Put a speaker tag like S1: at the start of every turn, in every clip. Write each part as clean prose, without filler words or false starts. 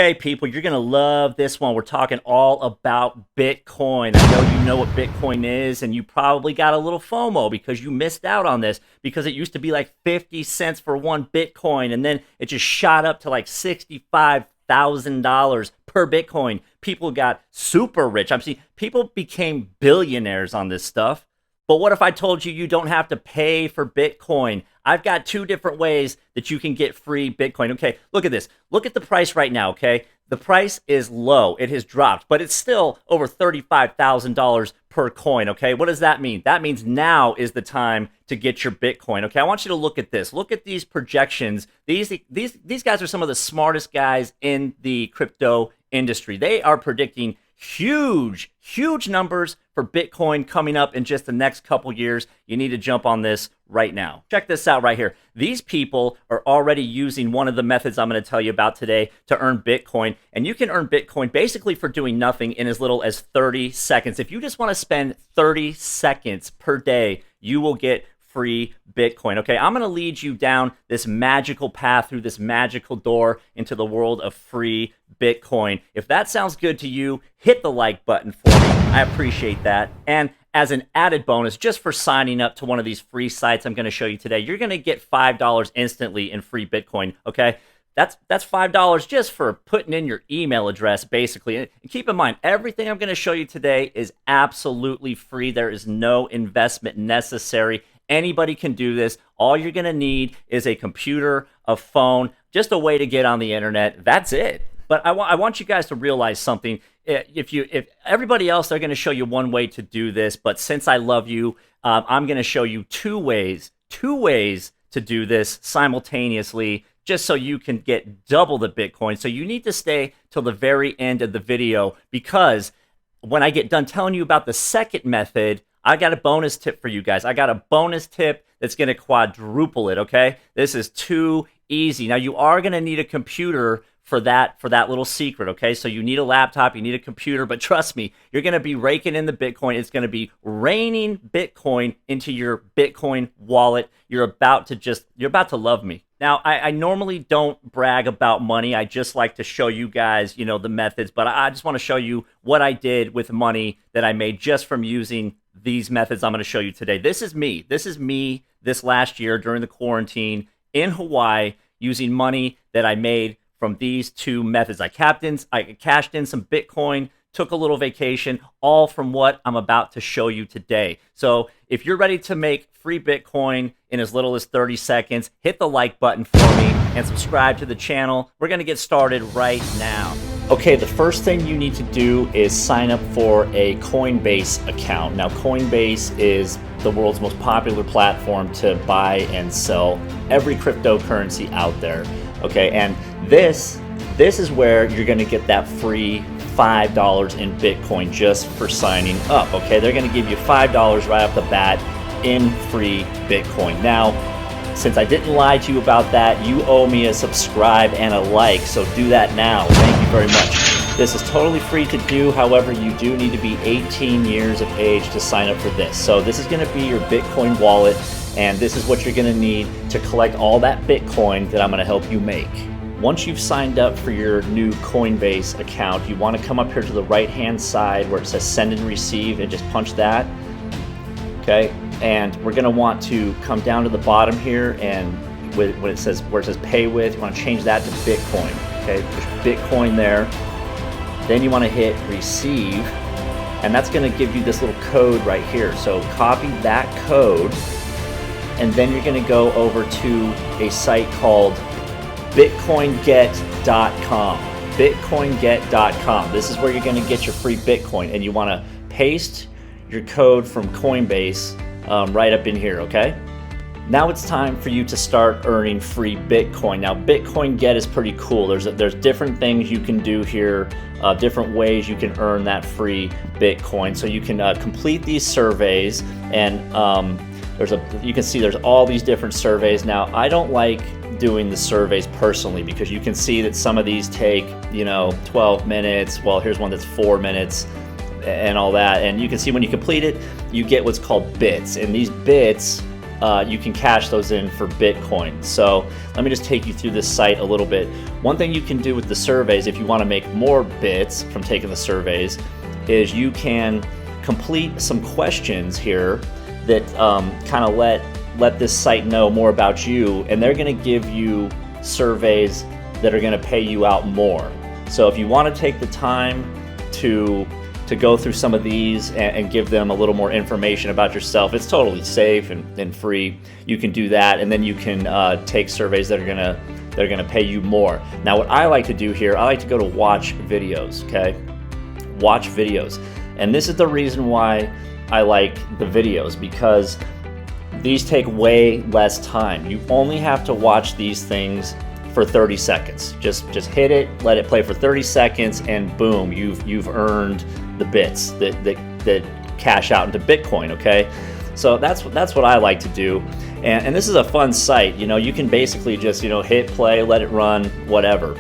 S1: Hey people, you're gonna love this one. We're talking all about Bitcoin. I know you know what Bitcoin is, and you probably got a little FOMO because you missed out on this because it used to be like 50 cents for one Bitcoin, and then it just shot up to like $65,000 per Bitcoin. People got super rich. I'm seeing people became billionaires on this stuff. But what if I told you you don't have to pay for Bitcoin? I've got two different ways that you can get free Bitcoin. Okay, look at this. Look at the price right now, okay? The price is low. It has dropped, but it's still over $35,000 per coin, okay? What does that mean? That means now is the time to get your Bitcoin, okay? I want you to look at this. Look at these projections. These guys are some of the smartest guys in the crypto industry. They are predicting huge numbers for Bitcoin coming up in just the next couple years. You need to jump on this right now. Check this out right here. These people are already using one of the methods I'm going to tell you about today to earn Bitcoin. And you can earn Bitcoin basically for doing nothing in as little as 30 seconds. If you just want to spend 30 seconds per day, you will get free Bitcoin. Okay, I'm going to lead you down this magical path through this magical door into the world of free Bitcoin. If that sounds good to you, hit the like button for me. I appreciate that. And as an added bonus, just for signing up to one of these free sites I'm going to show you today, you're going to get $5 instantly in free Bitcoin. Okay, that's $5 just for putting in your email address, basically. And keep in mind, everything I'm going to show you today is absolutely free. There is no investment necessary. Anybody can do this. All you're going to need is a computer, a phone, just a way to get on the internet. That's it. But I want you guys to realize something. If everybody else, they're going to show you one way to do this, but since I love you, I'm going to show you two ways to do this simultaneously, just so you can get double the Bitcoin. So you need to stay till the very end of the video, because when I get done telling you about the second method, I got a bonus tip for you guys. I got a bonus tip that's going to quadruple it, okay? This is too easy. Now, you are going to need a computer for that little secret, okay? So you need a laptop, you need a computer, but trust me, you're going to be raking in the Bitcoin. It's going to be raining Bitcoin into your Bitcoin wallet. You're about to love me. Now, I normally don't brag about money. I just like to show you guys, the methods, but I just want to show you what I did with money that I made just from using these methods I'm going to show you today. This is me this last year during the quarantine in Hawaii, using money that I made from these two methods. I cashed in some Bitcoin, took a little vacation, all from what I'm about to show you today. So if you're ready to make free Bitcoin in as little as 30 seconds, hit the like button for me and subscribe to the channel. We're going to get started right now. Okay, the first thing you need to do is sign up for a Coinbase account. Now, Coinbase is the world's most popular platform to buy and sell every cryptocurrency out there. Okay, and this is where you're going to get that free $5 in Bitcoin just for signing up. Okay, they're going to give you $5 right off the bat in free Bitcoin. Now, since I didn't lie to you about that, you owe me a subscribe and a like, so do that now. Thank you very much. This is totally free to do. However, you do need to be 18 years of age to sign up for this. So this is going to be your Bitcoin wallet, and this is what you're going to need to collect all that Bitcoin that I'm going to help you make. Once you've signed up for your new Coinbase account, you want to come up here to the right-hand side where it says send and receive, and just punch that. Okay, and we're going to want to come down to the bottom here, and where it says pay with, you want to change that to Bitcoin. Okay, push Bitcoin there. Then you want to hit receive, and that's going to give you this little code right here. So copy that code, and then you're going to go over to a site called bitcoinget.com. bitcoinget.com. This is where you're going to get your free Bitcoin, and you want to paste your code from Coinbase right up in here, okay? Now it's time for you to start earning free Bitcoin. Now, Bitcoin Get is pretty cool. There's different things you can do here, different ways you can earn that free Bitcoin. So you can complete these surveys, and you can see there's all these different surveys. Now, I don't like doing the surveys personally because you can see that some of these take 12 minutes. Well, here's one that's 4 minutes and all that, and you can see when you complete it, you get what's called bits, and these bits you can cash those in for Bitcoin. So let me just take you through this site a little bit. One thing you can do with the surveys, if you want to make more bits from taking the surveys, is you can complete some questions here that kind of let this site know more about you, and they're going to give you surveys that are going to pay you out more. So if you want to take the time to go through some of these and give them a little more information about yourself, it's totally safe and free. You can do that, and then you can take surveys that are gonna pay you more. Now, what I like to do here, I like to go to watch videos. Okay, watch videos, and this is the reason why I like the videos, because these take way less time. You only have to watch these things for 30 seconds. Just hit it, let it play for 30 seconds, and boom, you've earned the bits that cash out into Bitcoin. Okay, so that's what I like to do, and this is a fun site. You know, you can basically just hit play, let it run, whatever.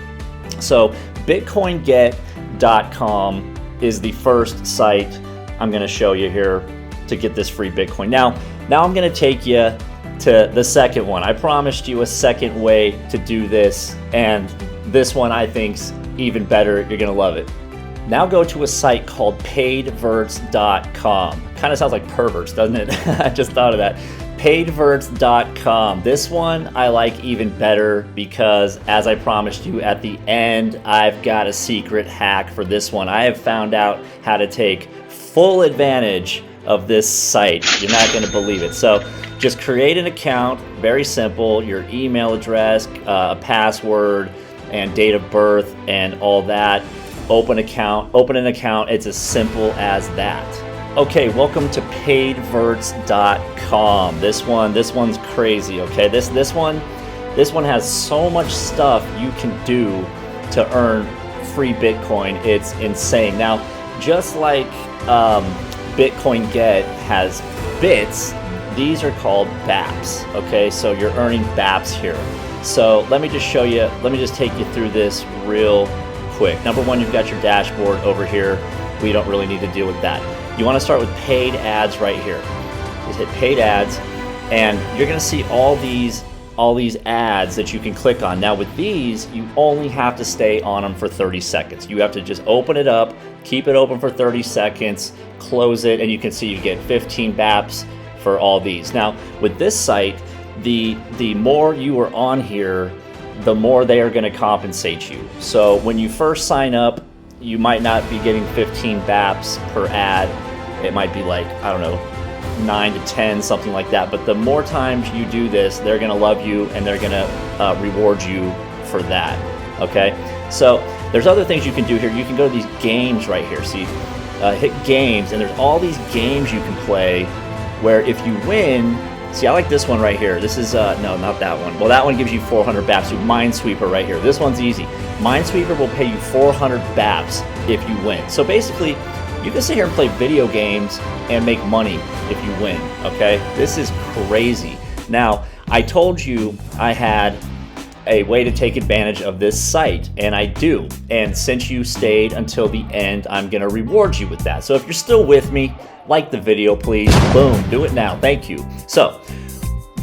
S1: So BitcoinGet.com is the first site I'm going to show you here to get this free Bitcoin. Now I'm going to take you to the second one. I promised you a second way to do this, and this one I think's even better. You're gonna love it. Now go to a site called paidverts.com. Kind of sounds like perverts, doesn't it? I just thought of that. Paidverts.com. This one I like even better because, as I promised you at the end, I've got a secret hack for this one. I have found out how to take full advantage of this site. You're not going to believe it. So just create an account, very simple, your email address, a password, and date of birth, and all that. Open an account. It's as simple as that. Okay, welcome to paidverts.com. This one's crazy. Okay, this one has so much stuff you can do to earn free Bitcoin. It's insane. Now, just like Bitcoin Get has bits, these are called BAPs. Okay, so you're earning BAPs here. So let me just show you, let me just take you through this real quick. Number one, you've got your dashboard over here. We don't really need to deal with that. You want to start with paid ads right here. Just hit paid ads, and you're going to see all these ads that you can click on. Now with these, you only have to stay on them for 30 seconds. You have to just open it up, keep it open for 30 seconds, close it, and you can see you get 15 BAPs for all these. Now with this site, the more you are on here, the more they are going to compensate you. So when you first sign up, you might not be getting 15 BAPs per ad. It might be like, I don't know, 9 to 10, something like that. But the more times you do this, they're going to love you, and they're going to reward you for that. Okay, so there's other things you can do here. You can go to these games right here. See, hit games, and there's all these games you can play where if you win, see, I like this one right here. This is, no, not that one. Well, that one gives you 400 BAPs. So Minesweeper right here. This one's easy. Minesweeper will pay you 400 BAPs if you win. So basically, you can sit here and play video games and make money if you win, okay? This is crazy. Now, I told you I had a way to take advantage of this site, and I do. And since you stayed until the end, I'm gonna reward you with that. So if you're still with me, like the video, please. Boom, do it now. Thank you. So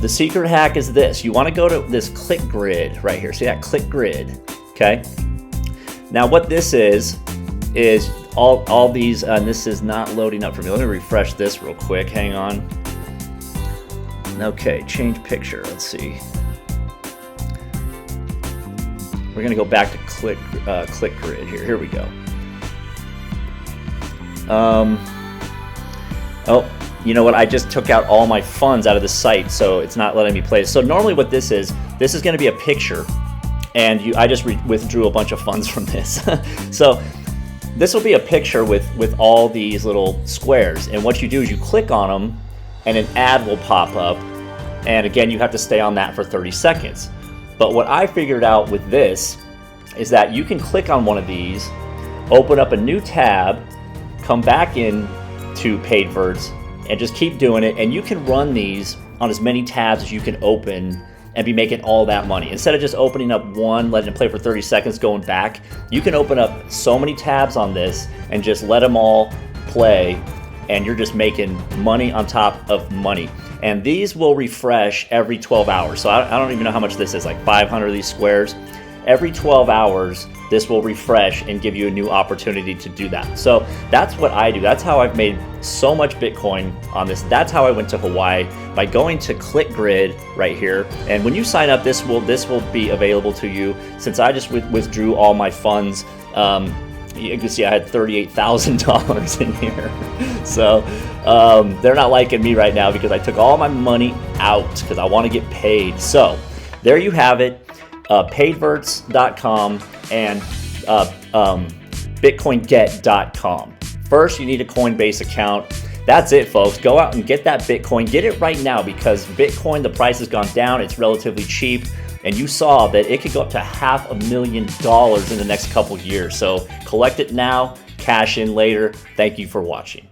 S1: the secret hack is this. You want to go to this click grid right here. See that click grid? Okay. Now what this is all these, and this is not loading up for me. Let me refresh this real quick. Hang on. Okay, change picture. Let's see. We're gonna go back to click grid here. Here we go. Oh, you know what? I just took out all my funds out of the site, so it's not letting me play. So normally what this is going to be a picture, and I just withdrew a bunch of funds from this. So this will be a picture with all these little squares, and what you do is you click on them, and an ad will pop up, and again, you have to stay on that for 30 seconds. But what I figured out with this is that you can click on one of these, open up a new tab, come back in to Paidverts, and just keep doing it, and you can run these on as many tabs as you can open and be making all that money. Instead of just opening up one, letting it play for 30 seconds, going back, you can open up so many tabs on this and just let them all play, and you're just making money on top of money. and these will refresh every 12 hours. So I don't even know how much this is, like 500 of these squares. Every 12 hours, this will refresh and give you a new opportunity to do that. So that's what I do. That's how I've made so much Bitcoin on this. That's how I went to Hawaii, by going to ClickGrid right here. And when you sign up, this will be available to you. Since I just withdrew all my funds, you can see I had $38,000 in here. So they're not liking me right now because I took all my money out because I want to get paid. So there you have it. Paidverts.com and BitcoinGet.com. First, you need a Coinbase account. That's it, folks. Go out and get that Bitcoin. Get it right now, because Bitcoin, the price has gone down. It's relatively cheap. And you saw that it could go up to $500,000 in the next couple years. So collect it now, cash in later. Thank you for watching.